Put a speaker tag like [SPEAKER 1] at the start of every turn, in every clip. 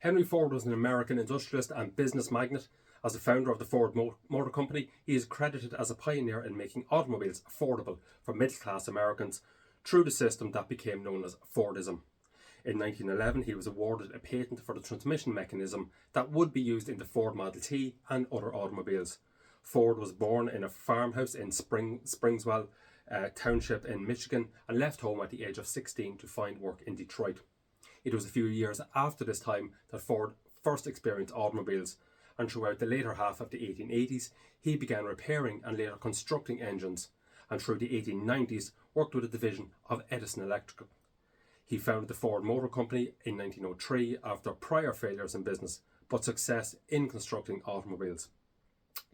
[SPEAKER 1] Henry Ford was an American industrialist and business magnate. As the founder of the Ford Motor Company, he is credited as a pioneer in making automobiles affordable for middle-class Americans through the system that became known as Fordism. In 1911, he was awarded a patent for the transmission mechanism that would be used in the Ford Model T and other automobiles. Ford was born in a farmhouse in Springswell Township in Michigan and left home at the age of 16 to find work in Detroit. It was a few years after this time that Ford first experienced automobiles, and throughout the later half of the 1880s, he began repairing and later constructing engines, and through the 1890s worked with a division of Edison Electric. He founded the Ford Motor Company in 1903 after prior failures in business, but success in constructing automobiles.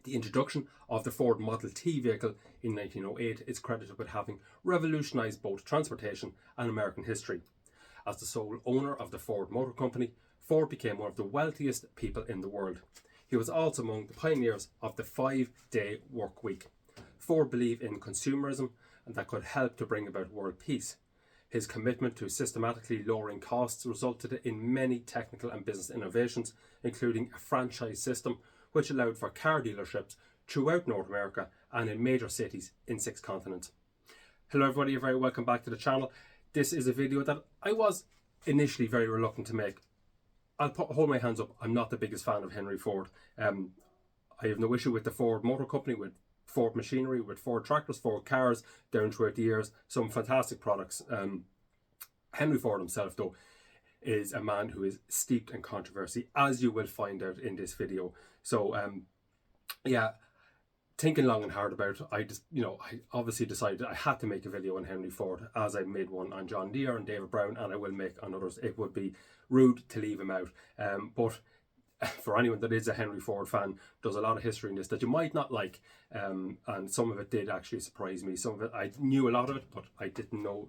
[SPEAKER 1] The introduction of the Ford Model T vehicle in 1908 is credited with having revolutionised both transportation and American history. As the sole owner of the Ford Motor Company, Ford became one of the wealthiest people in the world. He was also among the pioneers of the 5-day work week. Ford believed in consumerism and that could help to bring about world peace. His commitment to systematically lowering costs resulted in many technical and business innovations, including a franchise system which allowed for car dealerships throughout North America and in major cities in 6 continents. Hello everybody, you're very welcome back to the channel. This is a video that I was initially very reluctant to make. I'll hold my hands up, I'm not the biggest fan of Henry Ford. I have no issue with the Ford Motor Company, with Ford machinery, with Ford tractors, Ford cars down throughout the years. Some fantastic products. Henry Ford himself, though, is a man who is steeped in controversy, as you will find out in this video. So, yeah, thinking long and hard about it, I obviously decided I had to make a video on Henry Ford, as I made one on John Deere and David Brown, and I will make on others. It would be rude to leave him out. But for anyone that is a Henry Ford fan, there's a lot of history in this that you might not like, and some of it did actually surprise me. Some of it, I knew a lot of it, but I didn't know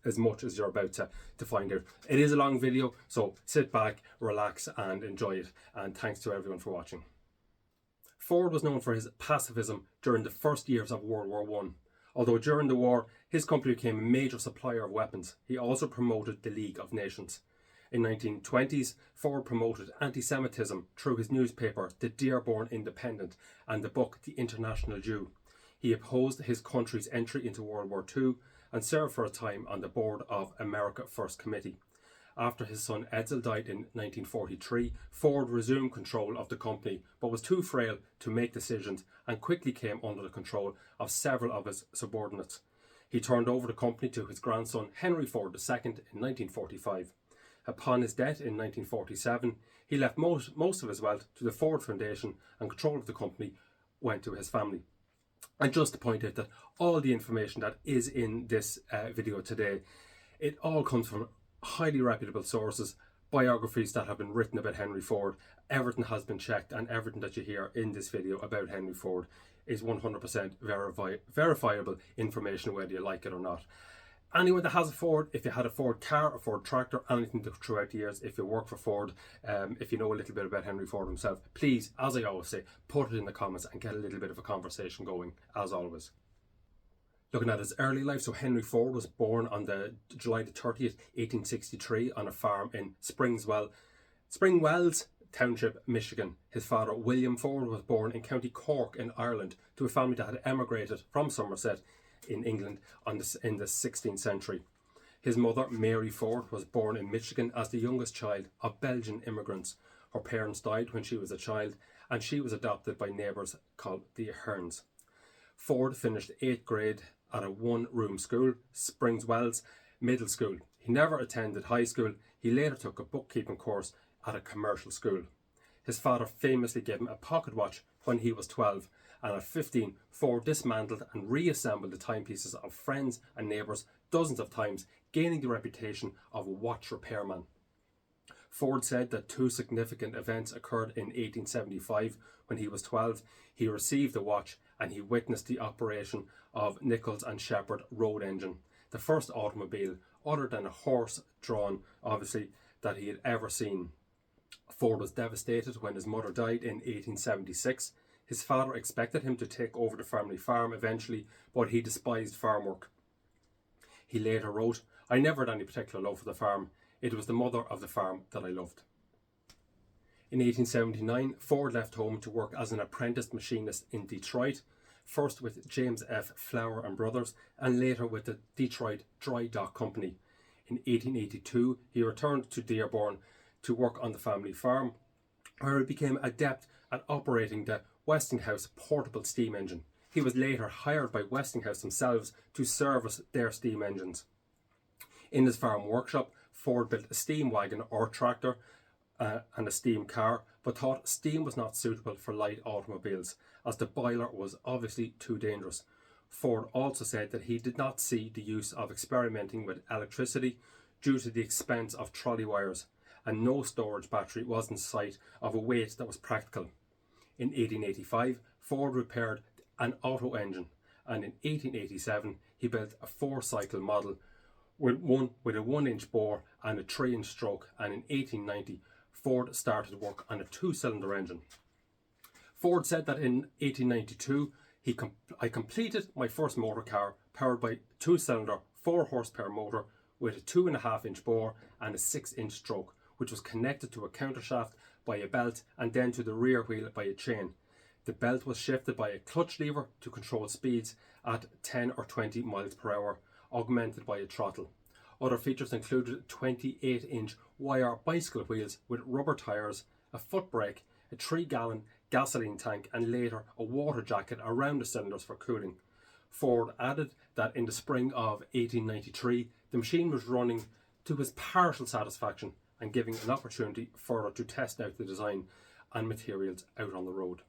[SPEAKER 1] as much as you're about to find out. It is a long video, so sit back, relax and enjoy it, and thanks to everyone for watching. Ford was known for his pacifism during the first years of World War I. Although during the war, his company became a major supplier of weapons, he also promoted the League of Nations. In the 1920s, Ford promoted antisemitism through his newspaper, The Dearborn Independent, and the book, The International Jew. He opposed his country's entry into World War II and served for a time on the board of America First Committee. After his son Edsel died in 1943, Ford resumed control of the company, but was too frail to make decisions and quickly came under the control of several of his subordinates. He turned over the company to his grandson Henry Ford II in 1945. Upon his death in 1947, he left most of his wealth to the Ford Foundation, and control of the company went to his family. And just to point out that all the information that is in this video today, it all comes from highly reputable sources, biographies that have been written about Henry Ford. Everything has been checked, and everything that you hear in this video about Henry Ford is 100% verifiable information, whether you like it or not. Anyone that has a Ford, if you had a Ford car, a Ford tractor, anything throughout the years, if you work for Ford, if you know a little bit about Henry Ford himself, please, as I always say, put it in the comments and get a little bit of a conversation going, as always. Looking at his early life, so Henry Ford was born on July the 30th, 1863 on a farm in Springwells Township, Michigan. His father, William Ford, was born in County Cork in Ireland to a family that had emigrated from Somerset in England in the 16th century. His mother, Mary Ford, was born in Michigan as the youngest child of Belgian immigrants. Her parents died when she was a child, and she was adopted by neighbours called the Hearns. Ford finished 8th grade at a one-room school, Springswells Middle School. He never attended high school. He later took a bookkeeping course at a commercial school. His father famously gave him a pocket watch when he was 12, and at 15, Ford dismantled and reassembled the timepieces of friends and neighbours dozens of times, gaining the reputation of a watch repairman. Ford said that 2 significant events occurred in 1875 when he was 12. He received the watch and he witnessed the operation of Nichols and Shepard road engine, the first automobile other than a horse-drawn, obviously, that he had ever seen. Ford was devastated when his mother died in 1876. His father expected him to take over the family farm eventually, but he despised farm work. He later wrote, "I never had any particular love for the farm. It was the mother of the farm that I loved." In 1879, Ford left home to work as an apprentice machinist in Detroit, first with James F. Flower and Brothers, and later with the Detroit Dry Dock Company. In 1882, he returned to Dearborn to work on the family farm, where he became adept at operating the Westinghouse portable steam engine. He was later hired by Westinghouse themselves to service their steam engines. In his farm workshop, Ford built a steam wagon or tractor and a steam car, but thought steam was not suitable for light automobiles, as the boiler was obviously too dangerous. Ford also said that he did not see the use of experimenting with electricity due to the expense of trolley wires, and no storage battery was in sight of a weight that was practical. In 1885, Ford repaired an auto engine, and in 1887 he built a 4-cycle model with a 1-inch bore and a 3-inch stroke, and in 1890 Ford started work on a 2-cylinder engine. Ford said that in 1892 I completed my first motor car powered by a 2-cylinder 4-horsepower motor with a 2.5-inch bore and a 6-inch stroke, which was connected to a countershaft by a belt and then to the rear wheel by a chain. The belt was shifted by a clutch lever to control speeds at 10 or 20 miles per hour, augmented by a throttle. Other features included 28-inch wire bicycle wheels with rubber tyres, a foot brake, a 3-gallon gasoline tank, and later a water jacket around the cylinders for cooling. Ford added that in the spring of 1893, the machine was running to his partial satisfaction and giving an opportunity further to test out the design and materials out on the road.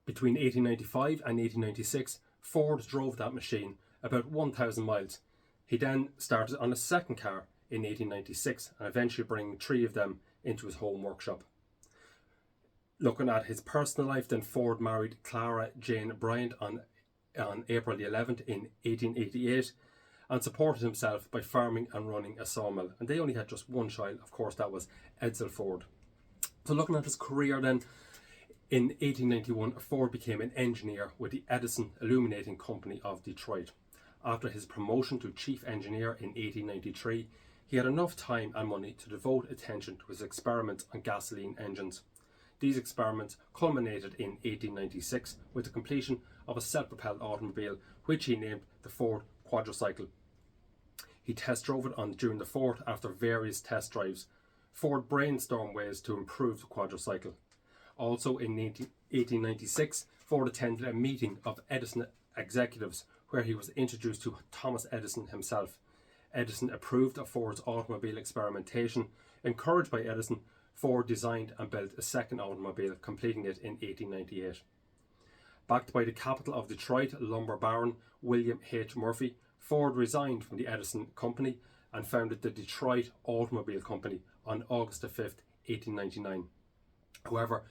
[SPEAKER 1] Between 1895 and 1896, Ford drove that machine about 1,000 miles. He then started on a second car in 1896 and eventually bringing 3 of them into his home workshop. Looking at his personal life, then Ford married Clara Jane Bryant on April the 11th in 1888 and supported himself by farming and running a sawmill. And they only had just one child, of course, that was Edsel Ford. So looking at his career then, in 1891, Ford became an engineer with the Edison Illuminating Company of Detroit. After his promotion to chief engineer in 1893, he had enough time and money to devote attention to his experiments on gasoline engines. These experiments culminated in 1896 with the completion of a self-propelled automobile, which he named the Ford Quadricycle. He test drove it on June the 4th after various test drives. Ford brainstormed ways to improve the quadricycle. Also in 1896, Ford attended a meeting of Edison executives where he was introduced to Thomas Edison himself. Edison approved of Ford's automobile experimentation. Encouraged by Edison, Ford designed and built a second automobile, completing it in 1898. Backed by the capital of Detroit lumber baron William H. Murphy, Ford resigned from the Edison Company and founded the Detroit Automobile Company on August 5, 1899. However,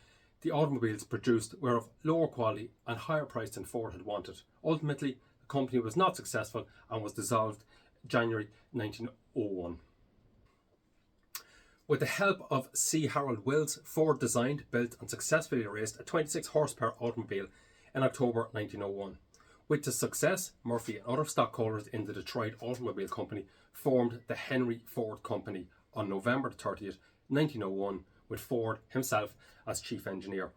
[SPEAKER 1] the automobiles produced were of lower quality and higher price than Ford had wanted. Ultimately, the company was not successful and was dissolved January 1901. With the help of C. Harold Wills, Ford designed, built and successfully raced a 26 horsepower automobile in October 1901. With the success, Murphy and other stockholders in the Detroit Automobile Company formed the Henry Ford Company on November 30th, 1901, with Ford himself as chief engineer.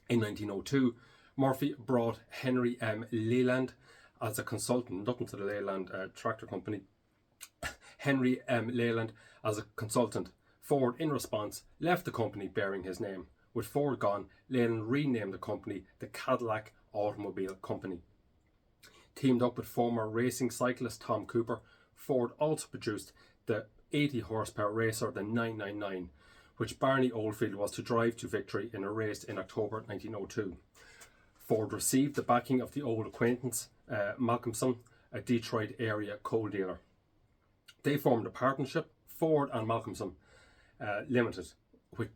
[SPEAKER 1] In 1902, Murphy brought Henry M. Leland as a consultant, nothing to the Leyland tractor company, Henry M. Leland as a consultant. Ford, in response, left the company bearing his name. With Ford gone, Leyland renamed the company the Cadillac Automobile Company. Teamed up with former racing cyclist Tom Cooper, Ford also produced the 80 horsepower racer, the 999, which Barney Oldfield was to drive to victory in a race in October 1902. Ford received the backing of the old acquaintance Malcolmson, a Detroit area coal dealer. They formed a partnership, Ford and Malcolmson Limited,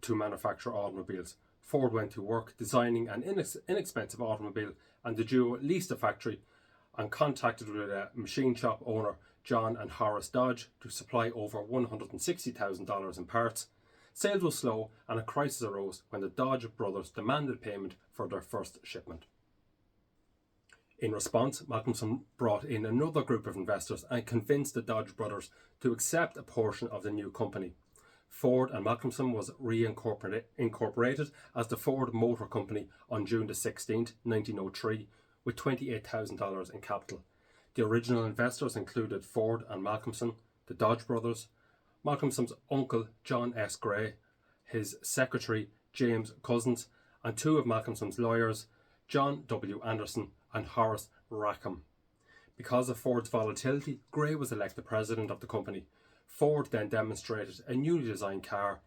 [SPEAKER 1] to manufacture automobiles. Ford went to work designing an inexpensive automobile, and the duo leased a factory and contacted with a machine shop owner, John and Horace Dodge, to supply over $160,000 in parts. Sales were slow and a crisis arose when the Dodge brothers demanded payment for their first shipment. In response, Malcolmson brought in another group of investors and convinced the Dodge brothers to accept a portion of the new company. Ford and Malcolmson was reincorporated as the Ford Motor Company on June the 16th, 1903, with $28,000 in capital. The original investors included Ford and Malcolmson, the Dodge brothers, Malcolmson's uncle John S. Gray, his secretary James Cousins, and two of Malcolmson's lawyers, John W. Anderson and Horace Rackham. Because of Ford's volatility, Gray was elected president of the company. Ford then demonstrated a newly designed car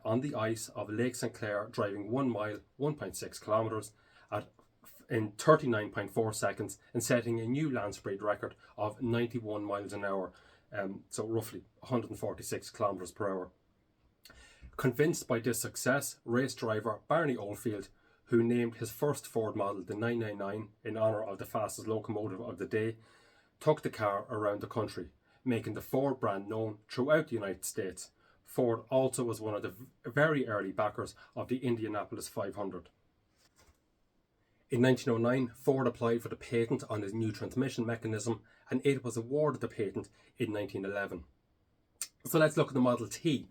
[SPEAKER 1] on the ice of Lake St. Clair, driving 1 mile, 1.6 kilometres in 39.4 seconds and setting a new land speed record of 91 miles an hour, so roughly 146 kilometres per hour. Convinced by this success, race driver Barney Oldfield, who named his first Ford model the 999 in honour of the fastest locomotive of the day, took the car around the country, making the Ford brand known throughout the United States. Ford also was one of the very early backers of the Indianapolis 500. In 1909, Ford applied for the patent on his new transmission mechanism, and it was awarded the patent in 1911. So let's look at the Model T.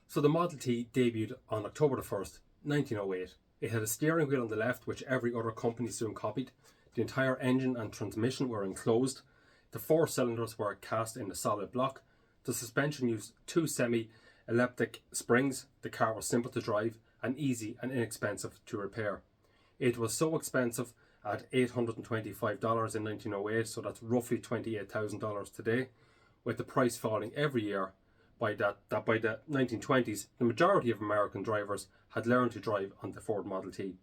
[SPEAKER 1] So the Model T debuted on October the 1st, 1908. It had a steering wheel on the left, which every other company soon copied. The entire engine and transmission were enclosed. The 4 cylinders were cast in a solid block. The suspension used 2 semi-elliptic springs. The car was simple to drive and easy and inexpensive to repair. It was so expensive at $825 in 1908, so that's roughly $28,000 today, with the price falling every year. By the 1920s, the majority of American drivers had learned to drive on the Ford Model T.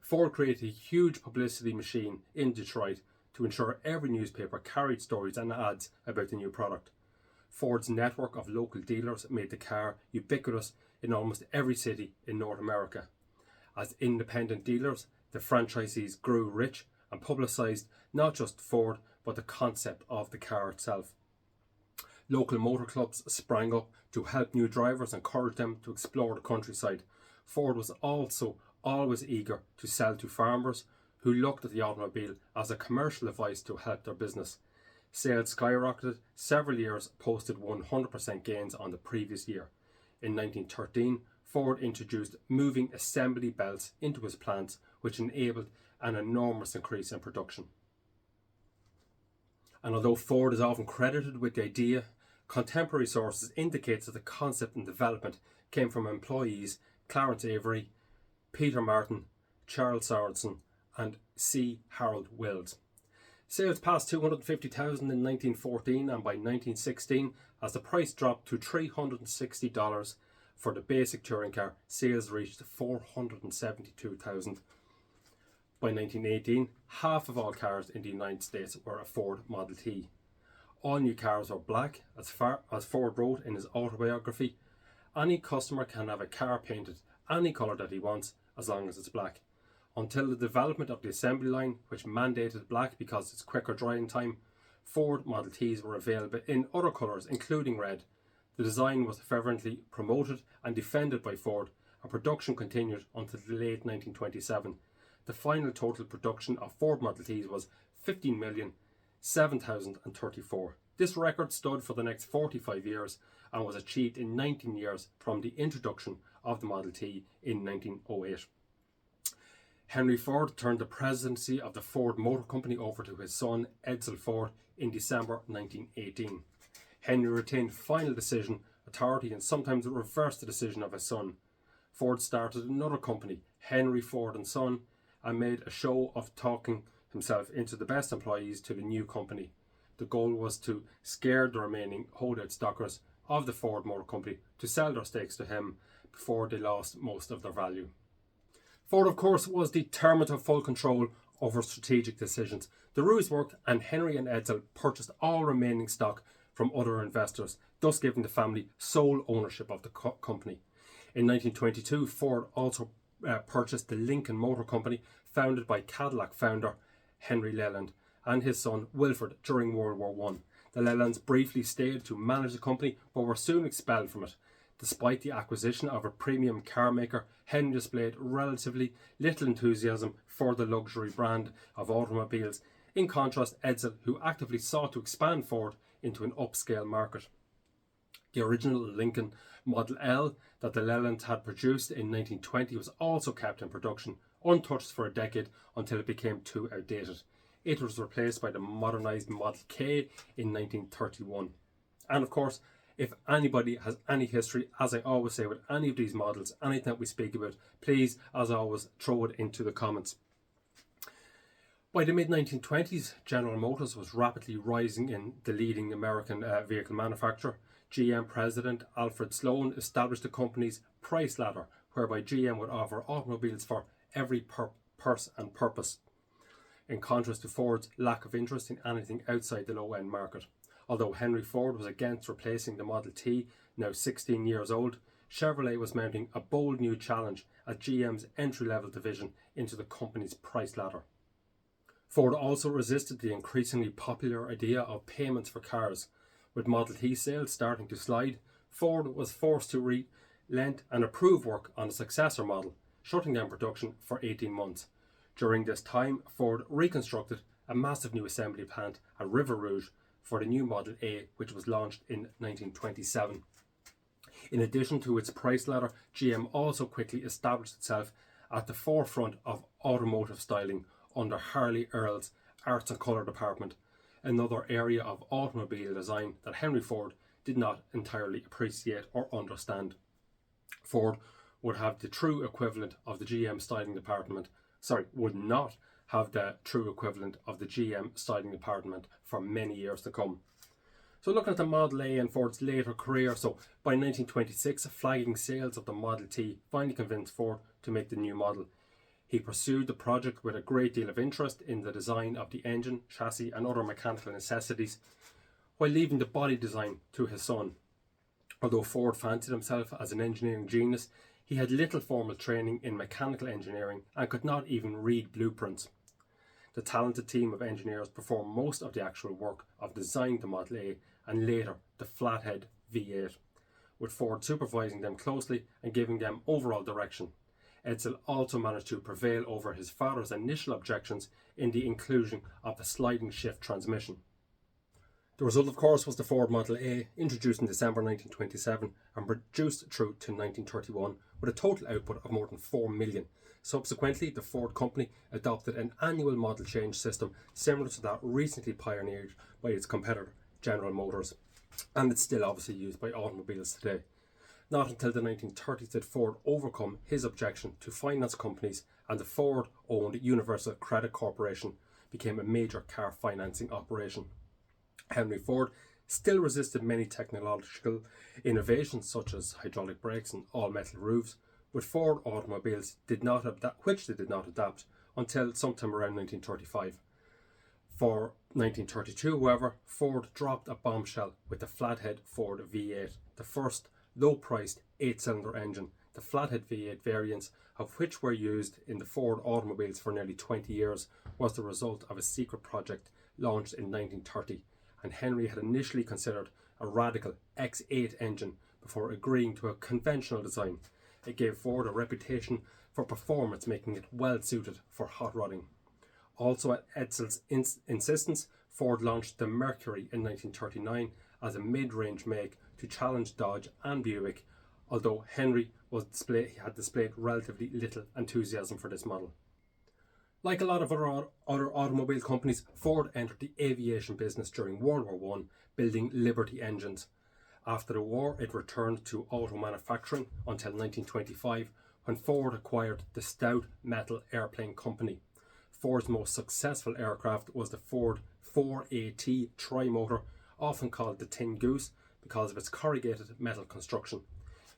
[SPEAKER 1] Ford created a huge publicity machine in Detroit to ensure every newspaper carried stories and ads about the new product. Ford's network of local dealers made the car ubiquitous in almost every city in North America. As independent dealers, the franchisees grew rich and publicised not just Ford, but the concept of the car itself. Local motor clubs sprang up to help new drivers and encourage them to explore the countryside. Ford was also always eager to sell to farmers who looked at the automobile as a commercial device to help their business. Sales skyrocketed. Several years posted 100% gains on the previous year. In 1913, Ford introduced moving assembly belts into his plants, which enabled an enormous increase in production. And although Ford is often credited with the idea, contemporary sources indicate that the concept and development came from employees Clarence Avery, Peter Martin, Charles Sorensen, and C. Harold Wills. Sales passed 250,000 in 1914, and by 1916, as the price dropped to $360 for the basic touring car, sales reached 472,000. By 1918, half of all cars in the United States were a Ford Model T. All new cars are black, as Ford wrote in his autobiography. Any customer can have a car painted any colour that he wants, as long as it's black. Until the development of the assembly line, which mandated black because it's quicker drying time, Ford Model Ts were available in other colours, including red. The design was fervently promoted and defended by Ford, and production continued until the late 1927. The final total production of Ford Model Ts was 15,007,034. This record stood for the next 45 years and was achieved in 19 years from the introduction of the Model T in 1908. Henry Ford turned the presidency of the Ford Motor Company over to his son Edsel Ford in December 1918. Henry retained final decision authority and sometimes reversed the decision of his son. Ford started another company, Henry Ford and Son, and made a show of talking himself into the best employees to the new company. The goal was to scare the remaining holdout stockers of the Ford Motor Company to sell their stakes to him before they lost most of their value. Ford, of course, was determined to have full control over strategic decisions. The ruse worked, and Henry and Edsel purchased all remaining stock from other investors, thus giving the family sole ownership of the company. In 1922, Ford also purchased the Lincoln Motor Company, founded by Cadillac founder Henry Leland and his son Wilfred during World War I. The Lelands briefly stayed to manage the company, but were soon expelled from it. Despite the acquisition of a premium car maker, Henry displayed relatively little enthusiasm for the luxury brand of automobiles. In contrast, Edsel, who actively sought to expand Ford into an upscale market. The original Lincoln Model L that the Leylands had produced in 1920 was also kept in production, untouched for a decade until it became too outdated. It was replaced by the modernised Model K in 1931. And of course, if anybody has any history, as I always say with any of these models, anything that we speak about, please, as always, throw it into the comments. By the mid-1920s, General Motors was rapidly rising in the leading American vehicle manufacturer. GM President Alfred Sloan established the company's price ladder, whereby GM would offer automobiles for every purse and purpose, in contrast to Ford's lack of interest in anything outside the low-end market. Although Henry Ford was against replacing the Model T, now 16 years old, Chevrolet was mounting a bold new challenge as GM's entry-level division into the company's price ladder. Ford also resisted the increasingly popular idea of payments for cars. With Model T sales starting to slide, Ford was forced to relent and approve work on a successor model, shutting down production for 18 months. During this time, Ford reconstructed a massive new assembly plant at River Rouge for the new Model A, which was launched in 1927. In addition to its price ladder, GM also quickly established itself at the forefront of automotive styling under Harley Earl's Arts and Colour department, another area of automobile design that Henry Ford did not entirely appreciate or understand. Ford would have the true equivalent of the GM styling department, would not have the true equivalent of the GM styling department for many years to come. So looking at the Model A in Ford's later career, so by 1926, flagging sales of the Model T finally convinced Ford to make the new model. He pursued the project with a great deal of interest in the design of the engine, chassis and other mechanical necessities, while leaving the body design to his son. Although Ford fancied himself as an engineering genius, he had little formal training in mechanical engineering and could not even read blueprints. The talented team of engineers performed most of the actual work of designing the Model A and later the flathead V8, with Ford supervising them closely and giving them overall direction. Edsel also managed to prevail over his father's initial objections in the inclusion of the sliding shift transmission. The result, of course, was the Ford Model A, introduced in December 1927 and produced through to 1931 with a total output of more than 4 million. Subsequently, the Ford company adopted an annual model change system similar to that recently pioneered by its competitor, General Motors, and it's still obviously used by automobiles today. Not until the 1930s did Ford overcome his objection to finance companies, and the Ford-owned Universal Credit Corporation became a major car financing operation. Henry Ford still resisted many technological innovations such as hydraulic brakes and all-metal roofs, but Ford automobiles did not adapt until sometime around 1935. For 1932, however, Ford dropped a bombshell with the flathead Ford V8, the first low-priced 8-cylinder engine. The flathead V8 variants, of which were used in the Ford automobiles for nearly 20 years, was the result of a secret project launched in 1930, and Henry had initially considered a radical X8 engine before agreeing to a conventional design. It gave Ford a reputation for performance, making it well suited for hot rodding. Also at Edsel's insistence, Ford launched the Mercury in 1939 as a mid-range make to challenge Dodge and Buick, although Henry had displayed relatively little enthusiasm for this model. Like a lot of other automobile companies, Ford entered the aviation business during World War I, building Liberty engines. After the war, it returned to auto manufacturing until 1925, when Ford acquired the Stout Metal Airplane Company. Ford's most successful aircraft was the Ford 4AT tri-motor, often called the Tin Goose because of its corrugated metal construction.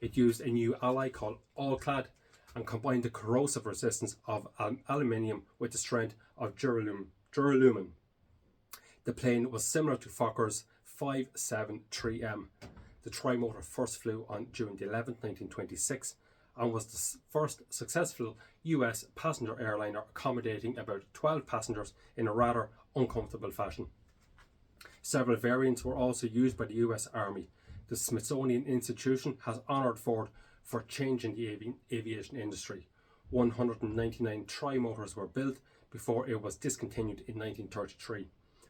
[SPEAKER 1] It used a new alloy called All-Clad and combined the corrosive resistance of aluminium with the strength of duralumin. The plane was similar to Fokker's 573M. The tri-motor first flew on June 11, 1926, and was the first successful US passenger airliner accommodating about 12 passengers in a rather uncomfortable fashion. Several variants were also used by the US Army. The Smithsonian Institution has honoured Ford for changing the aviation industry. 199 tri-motors were built before it was discontinued in 1933,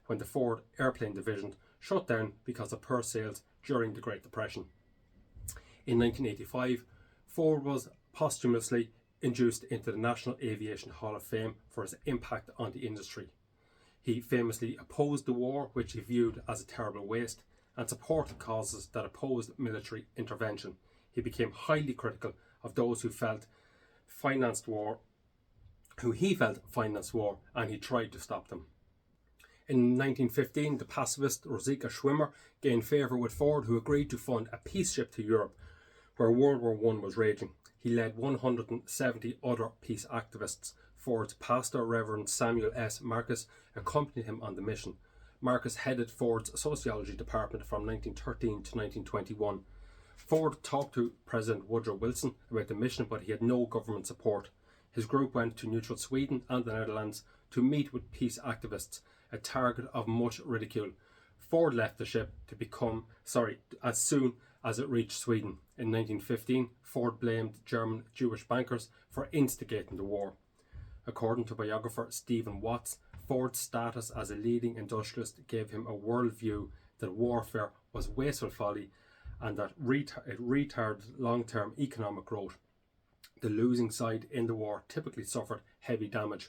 [SPEAKER 1] when the Ford airplane division shut down because of poor sales during the Great Depression. In 1985, Ford was posthumously induced into the National Aviation Hall of Fame for his impact on the industry. He famously opposed the war, which he viewed as a terrible waste, and supported causes that opposed military intervention. He became highly critical of those who he felt financed war, and he tried to stop them. In 1915, the pacifist Rosika Schwimmer gained favour with Ford, who agreed to fund a peace ship to Europe, where World War I was raging. He led 170 other peace activists. Ford's pastor, Reverend Samuel S. Marcus, accompanied him on the mission. Marcus headed Ford's sociology department from 1913 to 1921. Ford talked to President Woodrow Wilson about the mission, but he had no government support. His group went to neutral Sweden and the Netherlands to meet with peace activists, a target of much ridicule. Ford left the ship as soon as it reached Sweden. In 1915, Ford blamed German Jewish bankers for instigating the war. According to biographer Stephen Watts, Ford's status as a leading industrialist gave him a worldview that warfare was wasteful folly and that it retarded long-term economic growth. The losing side in the war typically suffered heavy damage.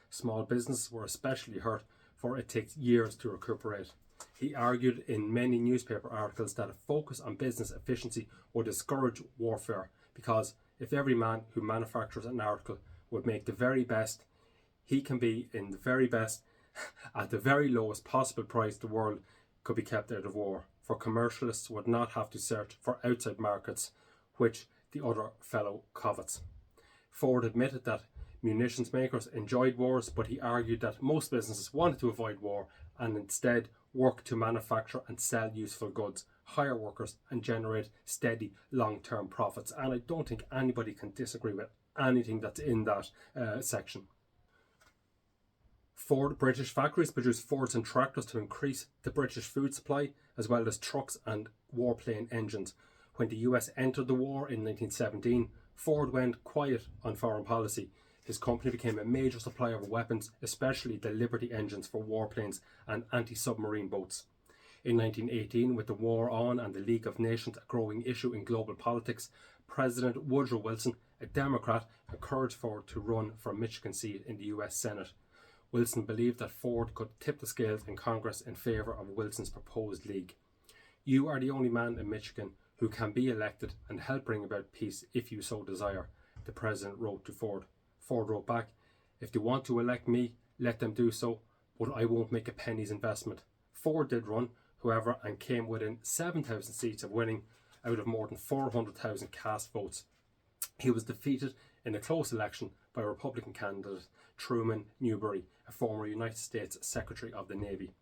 [SPEAKER 1] Small businesses were especially hurt, for it takes years to recuperate. He argued in many newspaper articles that a focus on business efficiency would discourage warfare, because if every man who manufactures an article would make the very best he can be in the very best at the very lowest possible price, the world could be kept out of war, for commercialists would not have to search for outside markets which the other fellow covets. Ford admitted that munitions makers enjoyed wars, but he argued that most businesses wanted to avoid war and instead work to manufacture and sell useful goods, hire workers and generate steady long-term profits. And I don't think anybody can disagree with anything that's in that section. Ford British factories produced Fords and tractors to increase the British food supply, as well as trucks and warplane engines. When the US entered the war in 1917, Ford went quiet on foreign policy. His company became a major supplier of weapons, especially the Liberty engines for warplanes and anti-submarine boats. In 1918, with the war on and the League of Nations a growing issue in global politics, President Woodrow Wilson, a Democrat, encouraged Ford to run for a Michigan seat in the US Senate. Wilson believed that Ford could tip the scales in Congress in favour of Wilson's proposed league. "You are the only man in Michigan who can be elected and help bring about peace if you so desire," the president wrote to Ford. Ford wrote back, "If they want to elect me, let them do so, but I won't make a penny's investment." Ford did run, however, and came within 7,000 seats of winning out of more than 400,000 cast votes. He was defeated in a close election by Republican candidate Truman Newberry, a former United States Secretary of the Navy.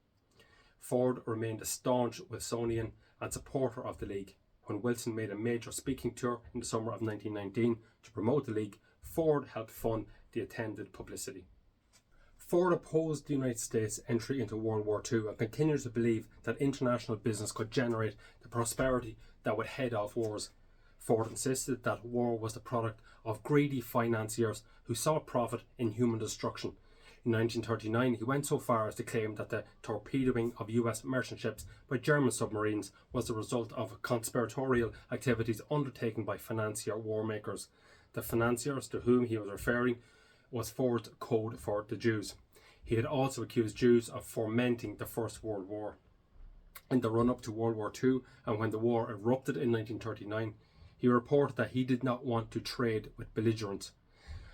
[SPEAKER 1] Ford remained a staunch Wilsonian and supporter of the League. When Wilson made a major speaking tour in the summer of 1919 to promote the League, Ford helped fund the attended publicity. Ford opposed the United States' entry into World War II and continued to believe that international business could generate the prosperity that would head off wars. Ford insisted that war was the product of greedy financiers who saw profit in human destruction. In 1939, he went so far as to claim that the torpedoing of US merchant ships by German submarines was the result of conspiratorial activities undertaken by financier warmakers. The financiers to whom he was referring was Ford's code for the Jews. He had also accused Jews of fomenting the First World War. In the run-up to World War II, and when the war erupted in 1939, he reported that he did not want to trade with belligerents.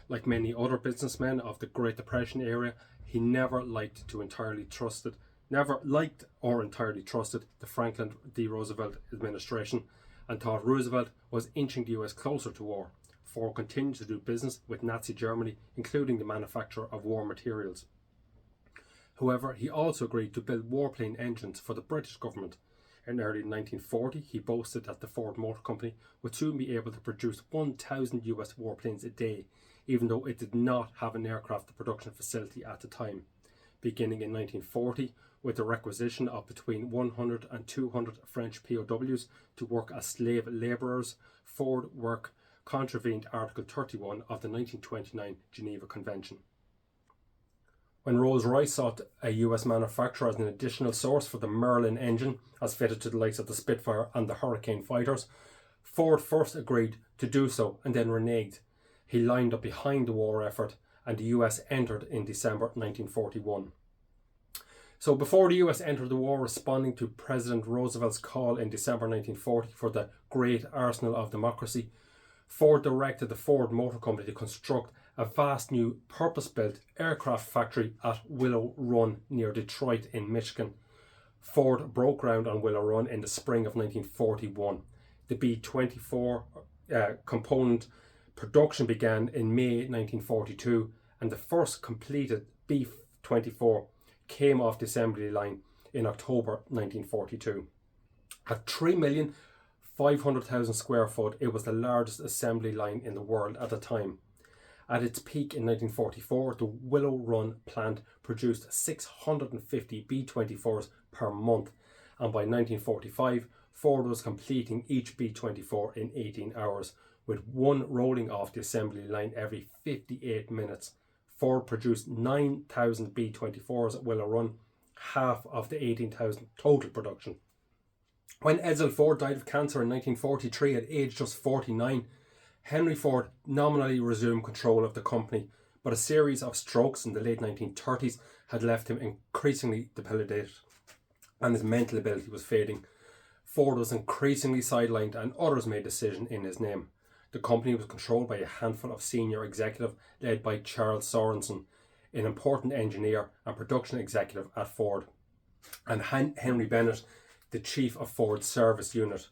[SPEAKER 1] Like many other businessmen of the Great Depression era, he never liked or entirely trusted the Franklin D. Roosevelt administration, and thought Roosevelt was inching the US closer to war. Ford continued to do business with Nazi Germany, including the manufacture of war materials. However, he also agreed to build warplane engines for the British government. In early 1940, he boasted that the Ford Motor Company would soon be able to produce 1,000 US warplanes a day, even though it did not have an aircraft production facility at the time. Beginning in 1940, with the requisition of between 100 and 200 French POWs to work as slave labourers, Ford work contravened Article 31 of the 1929 Geneva Convention. When Rolls-Royce sought a US manufacturer as an additional source for the Merlin engine, as fitted to the likes of the Spitfire and the Hurricane fighters, Ford first agreed to do so and then reneged. He lined up behind the war effort and the US entered in December 1941. So before the US entered the war, responding to President Roosevelt's call in December 1940 for the Great Arsenal of Democracy, Ford directed the Ford Motor Company to construct a vast new purpose-built aircraft factory at Willow Run near Detroit in Michigan. Ford broke ground on Willow Run in the spring of 1941. The B-24 component production began in May 1942, and the first completed B-24 came off the assembly line in October 1942. At 3,500,000 square foot, it was the largest assembly line in the world at the time. At its peak in 1944, the Willow Run plant produced 650 B-24s per month, and by 1945, Ford was completing each B-24 in 18 hours, with one rolling off the assembly line every 58 minutes. Ford produced 9,000 B-24s at Willow Run, half of the 18,000 total production. When Edsel Ford died of cancer in 1943 at age just 49, Henry Ford nominally resumed control of the company, but a series of strokes in the late 1930s had left him increasingly debilitated, and his mental ability was fading. Ford was increasingly sidelined and others made decisions in his name. The company was controlled by a handful of senior executives led by Charles Sorensen, an important engineer and production executive at Ford, and Henry Bennett, the chief of Ford's service unit,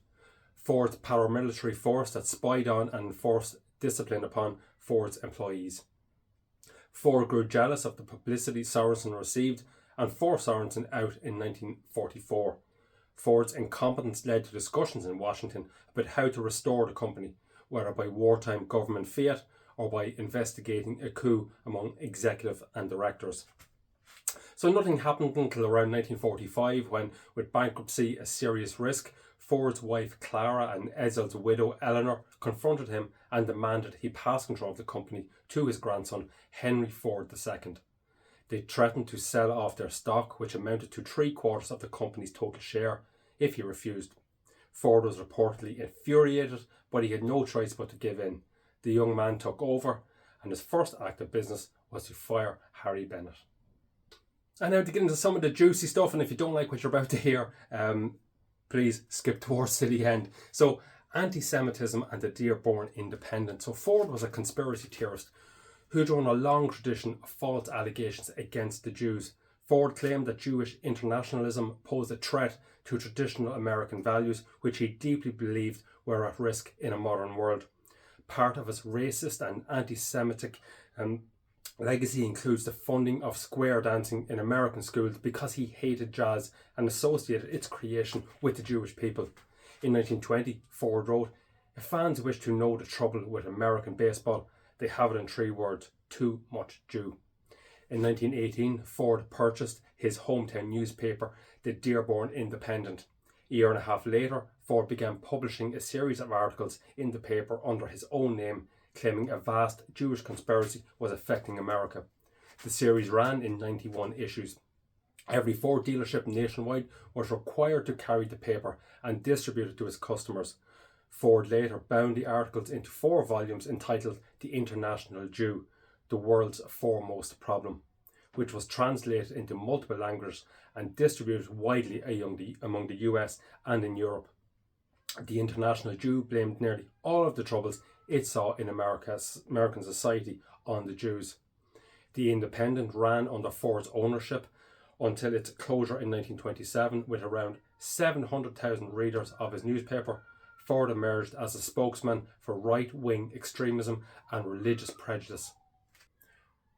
[SPEAKER 1] Ford's paramilitary force that spied on and enforced discipline upon Ford's employees. Ford grew jealous of the publicity Sorensen received and forced Sorensen out in 1944. Ford's incompetence led to discussions in Washington about how to restore the company, whether by wartime government fiat or by investigating a coup among executive and directors. So nothing happened until around 1945 when, with bankruptcy a serious risk, Ford's wife Clara and Edsel's widow Eleanor confronted him and demanded he pass control of the company to his grandson Henry Ford II. They threatened to sell off their stock, which amounted to 3/4 of the company's total share, if he refused. Ford was reportedly infuriated, but he had no choice but to give in. The young man took over, and his first act of business was to fire Harry Bennett. And now to get into some of the juicy stuff, and if you don't like what you're about to hear, please skip towards to the end. So, anti-Semitism and the Dearborn Independent. So Ford was a conspiracy theorist who had run a long tradition of false allegations against the Jews. Ford claimed that Jewish internationalism posed a threat to traditional American values, which he deeply believed were at risk in a modern world. Part of his racist and anti-Semitic legacy includes the funding of square dancing in American schools because he hated jazz and associated its creation with the Jewish people. In 1920, Ford wrote, "If fans wish to know the trouble with American baseball, they have it in 3 words: too much Jew." In 1918, Ford purchased his hometown newspaper, the Dearborn Independent. A year and a half later, Ford began publishing a series of articles in the paper under his own name, claiming a vast Jewish conspiracy was affecting America. The series ran in 91 issues. Every Ford dealership nationwide was required to carry the paper and distribute it to its customers. Ford later bound the articles into 4 volumes entitled The International Jew, the World's Foremost Problem, which was translated into multiple languages and distributed widely among the US and in Europe. The International Jew blamed nearly all of the troubles it saw in American society on the Jews. The Independent ran under Ford's ownership until its closure in 1927, with around 700,000 readers of his newspaper. Ford emerged as a spokesman for right-wing extremism and religious prejudice.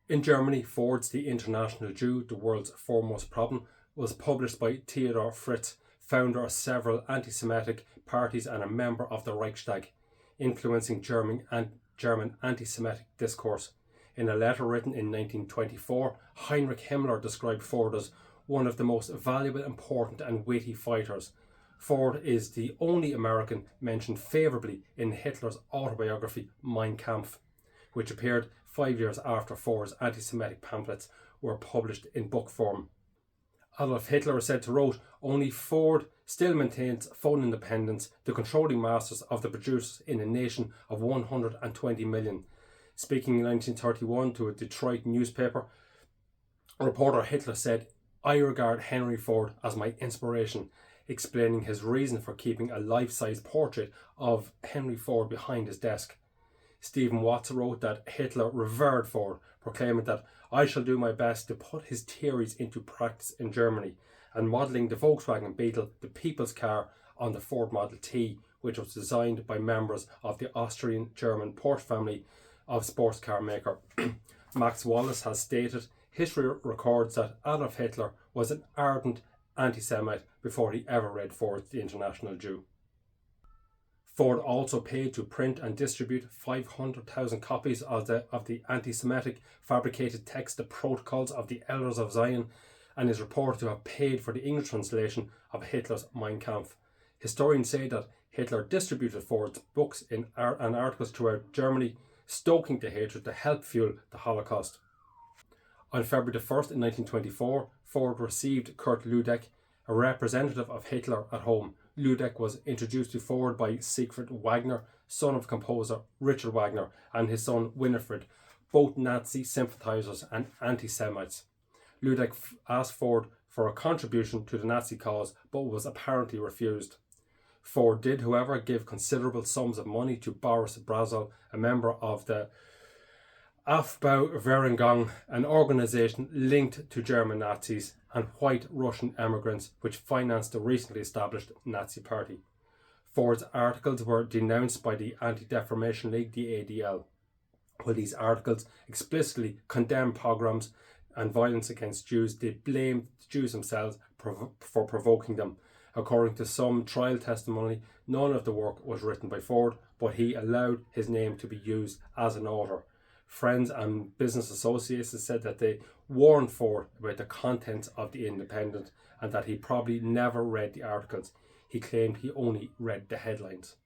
[SPEAKER 1] In Germany, Ford's The International Jew, the World's Foremost Problem, was published by Theodor Fritz, founder of several anti-Semitic parties and a member of the Reichstag, influencing German anti-Semitic discourse. In a letter written in 1924, Heinrich Himmler described Ford as one of the most valuable, important and witty fighters. Ford is the only American mentioned favourably in Hitler's autobiography Mein Kampf, which appeared 5 years after Ford's anti-Semitic pamphlets were published in book form. Adolf Hitler is said to wrote, "Only Ford still maintains full independence, the controlling masters of the producers in a nation of 120 million. Speaking in 1931 to a Detroit newspaper, reporter Hitler said, "I regard Henry Ford as my inspiration," explaining his reason for keeping a life-size portrait of Henry Ford behind his desk. Stephen Watts wrote that Hitler revered Ford, proclaiming that "I shall do my best to put his theories into practice in Germany," and modelling the Volkswagen Beetle, the people's car, on the Ford Model T, which was designed by members of the Austrian-German Porsche family of sports car maker. Max Wallace has stated, "History records that Adolf Hitler was an ardent anti-Semite before he ever read Ford's The International Jew." Ford also paid to print and distribute 500,000 copies of the anti-Semitic fabricated text, The Protocols of the Elders of Zion, and is reported to have paid for the English translation of Hitler's Mein Kampf. Historians say that Hitler distributed Ford's books and articles throughout Germany, stoking the hatred to help fuel the Holocaust. On February 1st, 1924, Ford received Kurt Ludek, a representative of Hitler, at home. Ludek was introduced to Ford by Siegfried Wagner, son of composer Richard Wagner, and his son Winifred, both Nazi sympathisers and anti-Semites. Ludek asked Ford for a contribution to the Nazi cause, but was apparently refused. Ford did, however, give considerable sums of money to Boris Brazel, a member of the Aufbauvereinigung, an organisation linked to German Nazis and white Russian emigrants, which financed the recently established Nazi Party. Ford's articles were denounced by the Anti-Defamation League, the ADL. While these articles explicitly condemned pogroms and violence against Jews, they blamed the Jews themselves for provoking them. According to some trial testimony, none of the work was written by Ford, but he allowed his name to be used as an author. Friends and business associates said that they warned Ford about the contents of The Independent and that he probably never read the articles. He claimed he only read the headlines.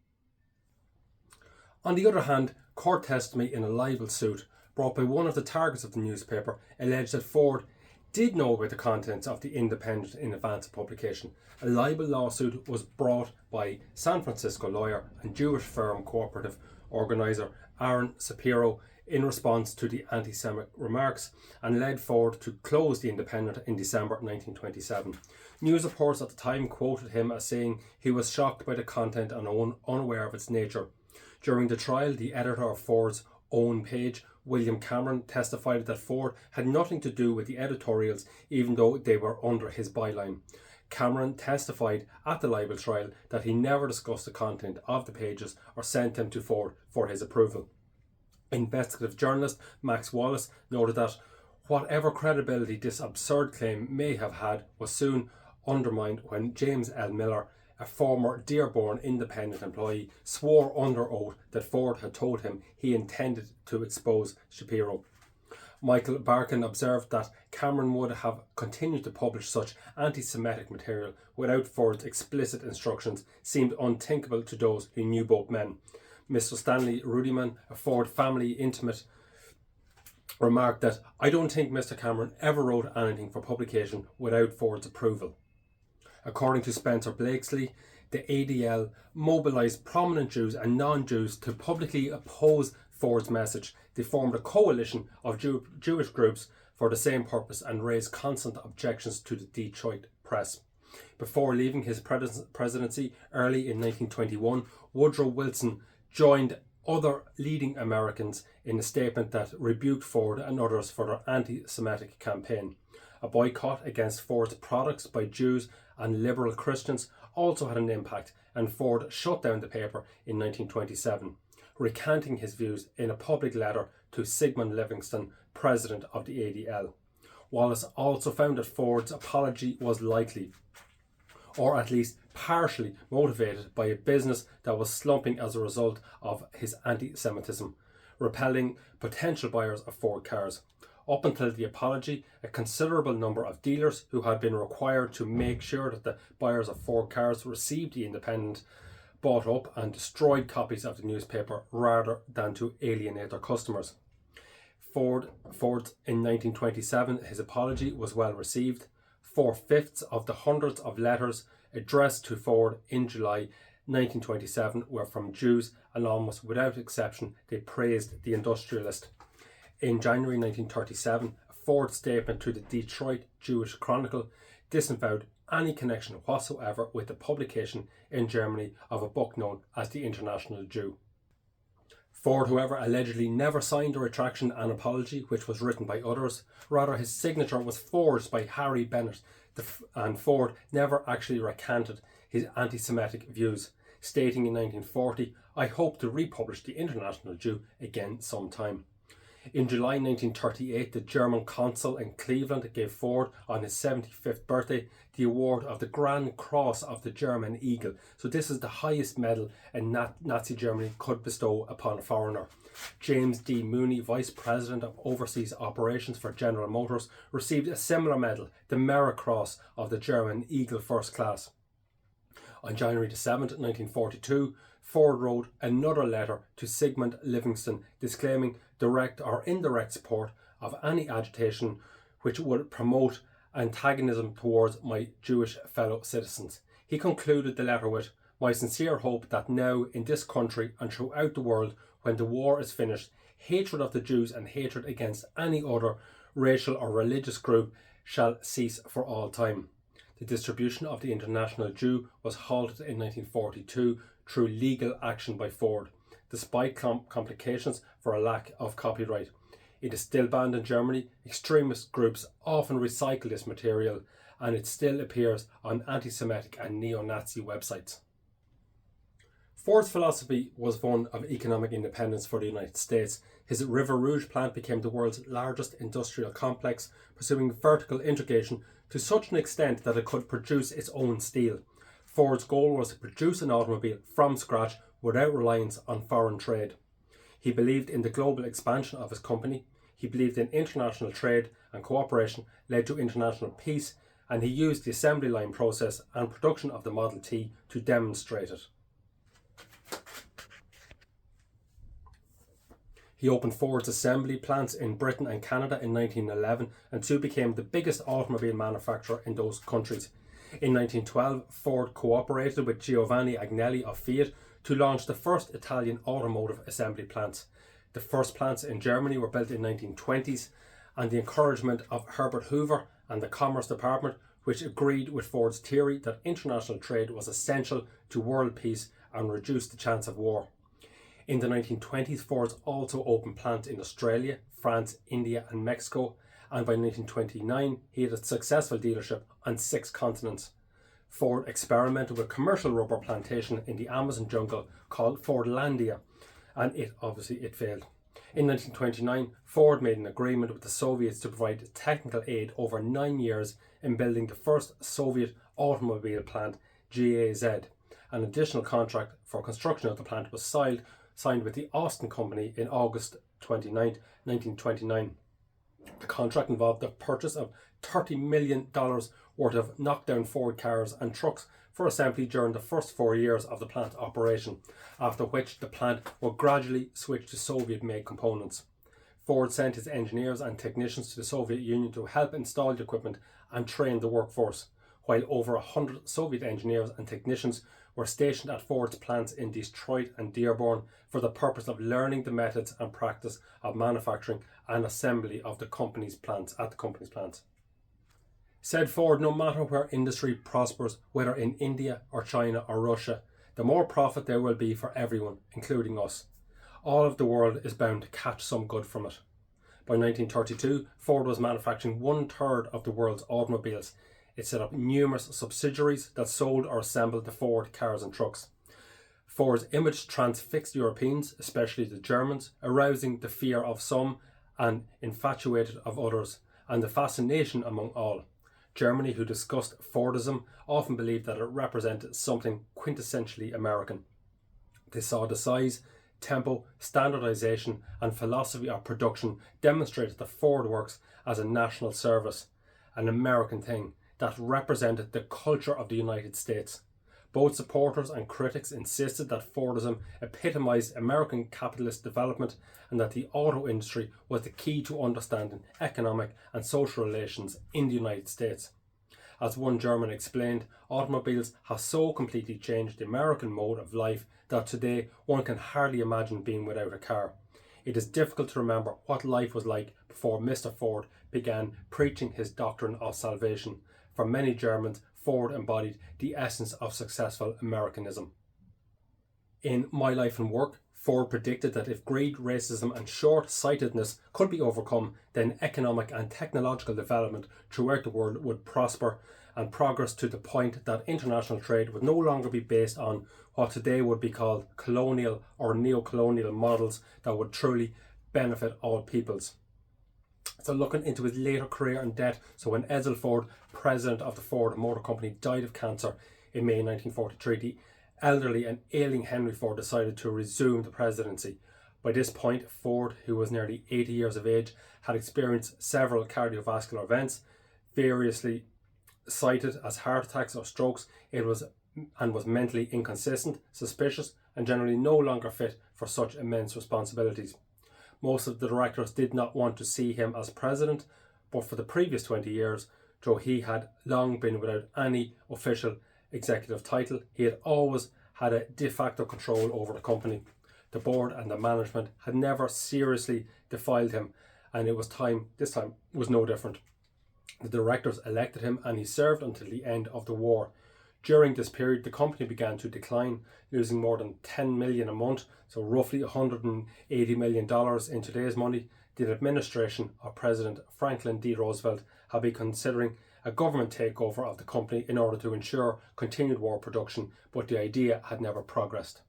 [SPEAKER 1] On the other hand, court testimony in a libel suit brought by one of the targets of the newspaper alleged that Ford did know about the contents of The Independent in advance of publication. A libel lawsuit was brought by San Francisco lawyer and Jewish firm cooperative organiser Aaron Shapiro in response to the anti-Semitic remarks, and led Ford to close The Independent in December 1927. News reports at the time quoted him as saying he was shocked by the content and unaware of its nature. During the trial, the editor of Ford's own page, William Cameron, testified that Ford had nothing to do with the editorials, even though they were under his byline. Cameron testified at the libel trial that he never discussed the content of the pages or sent them to Ford for his approval. Investigative journalist Max Wallace noted that whatever credibility this absurd claim may have had was soon undermined when James L. Miller, a former Dearborn Independent employee, swore under oath that Ford had told him he intended to expose Shapiro. Michael Barkin observed that Cameron would have continued to publish such anti-Semitic material without Ford's explicit instructions seemed unthinkable to those who knew both men. Mr. Stanley Rudiman, a Ford family intimate, remarked that "I don't think Mr. Cameron ever wrote anything for publication without Ford's approval." According to Spencer Blakesley, the ADL mobilised prominent Jews and non-Jews to publicly oppose Ford's message. They formed a coalition of Jewish groups for the same purpose and raised constant objections to the Detroit press. Before leaving his presidency early in 1921, Woodrow Wilson joined other leading Americans in a statement that rebuked Ford and others for their anti-Semitic campaign. A boycott against Ford's products by Jews and liberal Christians also had an impact, and Ford shut down the paper in 1927, recanting his views in a public letter to Sigmund Livingston, president of the ADL. Wallace also found that Ford's apology was likely, or at least partially motivated by a business that was slumping as a result of his anti-Semitism, repelling potential buyers of Ford cars. Up until the apology, a considerable number of dealers who had been required to make sure that the buyers of Ford cars received The Independent bought up and destroyed copies of the newspaper rather than to alienate their customers. Ford in 1927, his apology was well received. 4/5 of the hundreds of letters addressed to Ford in July 1927 were from Jews, and almost without exception they praised the industrialist. In January 1937, a Ford statement to the Detroit Jewish Chronicle disavowed any connection whatsoever with the publication in Germany of a book known as The International Jew. Ford, however, allegedly never signed a retraction and apology, which was written by others. Rather, his signature was forged by Harry Bennett, and Ford never actually recanted his anti-Semitic views, stating in 1940, "I hope to republish The International Jew again sometime." In July 1938, the German consul in Cleveland gave Ford, on his 75th birthday, the award of the Grand Cross of the German Eagle. So this is the highest medal in Nazi Germany could bestow upon a foreigner. James D. Mooney, Vice President of Overseas Operations for General Motors, received a similar medal, the Merit Cross of the German Eagle First Class. On January 7, 1942, Ford wrote another letter to Sigmund Livingston disclaiming direct or indirect support of any agitation which would promote antagonism towards my Jewish fellow citizens. He concluded the letter with, "My sincere hope that now in this country and throughout the world, when the war is finished, hatred of the Jews and hatred against any other racial or religious group shall cease for all time." The distribution of the International Jew was halted in 1942 through legal action by Ford, despite complications for a lack of copyright. It is still banned in Germany. Extremist groups often recycle this material, and it still appears on anti-Semitic and neo-Nazi websites. Ford's philosophy was one of economic independence for the United States. His River Rouge plant became the world's largest industrial complex, pursuing vertical integration to such an extent that it could produce its own steel. Ford's goal was to produce an automobile from scratch without reliance on foreign trade. He believed in the global expansion of his company. He believed in international trade and cooperation led to international peace, and he used the assembly line process and production of the Model T to demonstrate it. He opened Ford's assembly plants in Britain and Canada in 1911 and soon became the biggest automobile manufacturer in those countries. In 1912, Ford cooperated with Giovanni Agnelli of Fiat to launch the first Italian automotive assembly plants. The first plants in Germany were built in the 1920s, and the encouragement of Herbert Hoover and the Commerce Department, which agreed with Ford's theory that international trade was essential to world peace and reduced the chance of war. In the 1920s, Ford also opened plants in Australia, France, India and Mexico, and by 1929 he had a successful dealership on 6 continents. Ford experimented with commercial rubber plantation in the Amazon jungle called Fordlandia, and it failed. In 1929, Ford made an agreement with the Soviets to provide technical aid over 9 years in building the first Soviet automobile plant, GAZ. An additional contract for construction of the plant was signed with the Austin Company in August 29, 1929. The contract involved the purchase of $30 million worth of knockdown Ford cars and trucks for assembly during the first 4 years of the plant operation, after which the plant would gradually switch to Soviet-made components. Ford sent his engineers and technicians to the Soviet Union to help install the equipment and train the workforce, while over 100 Soviet engineers and technicians were stationed at Ford's plants in Detroit and Dearborn for the purpose of learning the methods and practice of manufacturing and assembly of the company's plants. Said Ford, no matter where industry prospers, whether in India or China or Russia, the more profit there will be for everyone, including us. All of the world is bound to catch some good from it. By 1932, Ford was manufacturing 1/3 of the world's automobiles. It set up numerous subsidiaries that sold or assembled the Ford cars and trucks. Ford's image transfixed Europeans, especially the Germans, arousing the fear of some and infatuated of others, and the fascination among all. Germany, who discussed Fordism, often believed that it represented something quintessentially American. They saw the size, tempo, standardization and philosophy of production demonstrated the Ford Works as a national service, an American thing that represented the culture of the United States. Both supporters and critics insisted that Fordism epitomized American capitalist development and that the auto industry was the key to understanding economic and social relations in the United States. As one German explained, automobiles have so completely changed the American mode of life that today one can hardly imagine being without a car. It is difficult to remember what life was like before Mr. Ford began preaching his doctrine of salvation. For many Germans, Ford embodied the essence of successful Americanism. In My Life and Work, Ford predicted that if greed, racism and short-sightedness could be overcome, then economic and technological development throughout the world would prosper and progress to the point that international trade would no longer be based on what today would be called colonial or neo-colonial models that would truly benefit all peoples. So looking into his later career and death, so when Adolf Ford, president of the Ford Motor Company, died of cancer in May 1943, the elderly and ailing Henry Ford decided to resume the presidency. By this point, Ford, who was nearly 80 years of age, had experienced several cardiovascular events, variously cited as heart attacks or strokes. It was mentally inconsistent, suspicious, and generally no longer fit for such immense responsibilities. Most of the directors did not want to see him as president, but for the previous 20 years, though he had long been without any official executive title, he had always had a de facto control over the company. The board and the management had never seriously defiled him, and this time was no different. The directors elected him and he served until the end of the war. During this period, the company began to decline, losing more than $10 million a month, so roughly $180 million in today's money. The administration of President Franklin D. Roosevelt had been considering a government takeover of the company in order to ensure continued war production, but the idea had never progressed.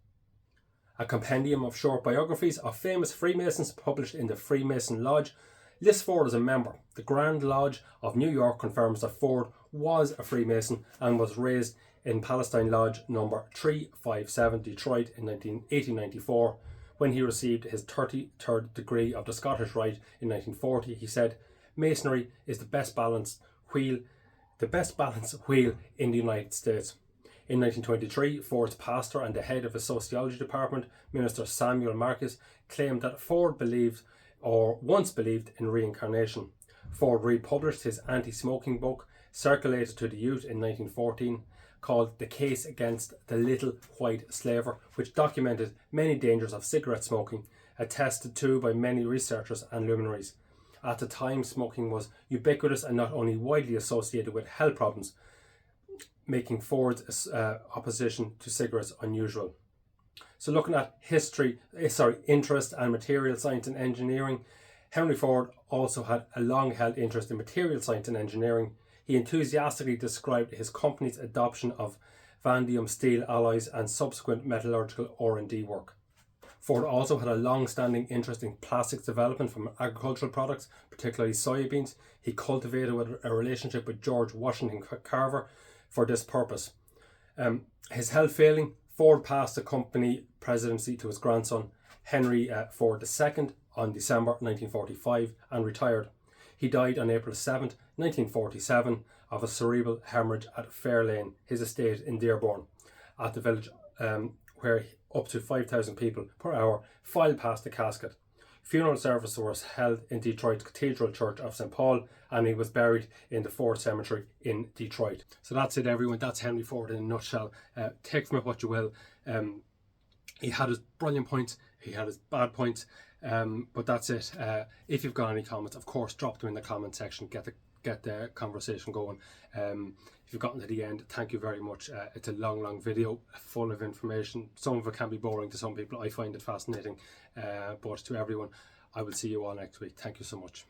[SPEAKER 1] A compendium of short biographies of famous Freemasons published in the Freemason Lodge lists Ford as a member. The Grand Lodge of New York confirms that Ford was a Freemason and was raised in Palestine Lodge number 357, Detroit in 1894. When he received his 33rd degree of the Scottish Rite in 1940, he said, "Masonry is the best balanced wheel in the United States." In 1923, Ford's pastor and the head of his sociology department, Minister Samuel Marcus, claimed that Ford once believed in reincarnation. Ford republished his anti-smoking book, circulated to the youth in 1914, called The Case Against the Little White Slaver, which documented many dangers of cigarette smoking, attested to by many researchers and luminaries. At the time, smoking was ubiquitous and not only widely associated with health problems, making Ford's opposition to cigarettes unusual. So looking at interest and material science and engineering, Henry Ford also had a long-held interest in material science and engineering. He enthusiastically described his company's adoption of vanadium steel alloys and subsequent metallurgical R&D work. Ford also had a long-standing interest in plastics development from agricultural products, particularly soybeans. He cultivated a relationship with George Washington Carver for this purpose. His health failing, Ford passed the company presidency to his grandson, Henry Ford II, on December 1945 and retired. He died on April 7, 1947, of a cerebral hemorrhage at Fairlane, his estate in Dearborn, at the village where up to 5,000 people per hour filed past the casket. Funeral service was held in Detroit's Cathedral Church of St. Paul, and he was buried in the Ford Cemetery in Detroit. So that's it, everyone. That's Henry Ford in a nutshell. Take from it what you will. He had his brilliant points, he had his bad points, but that's it. If you've got any comments, of course, drop them in the comment section. Get the conversation going. If you've gotten to the end, thank you very much. It's a long video full of information. Some of it can be boring to some people. I find it fascinating, but to everyone, I will see you all next week. Thank you so much.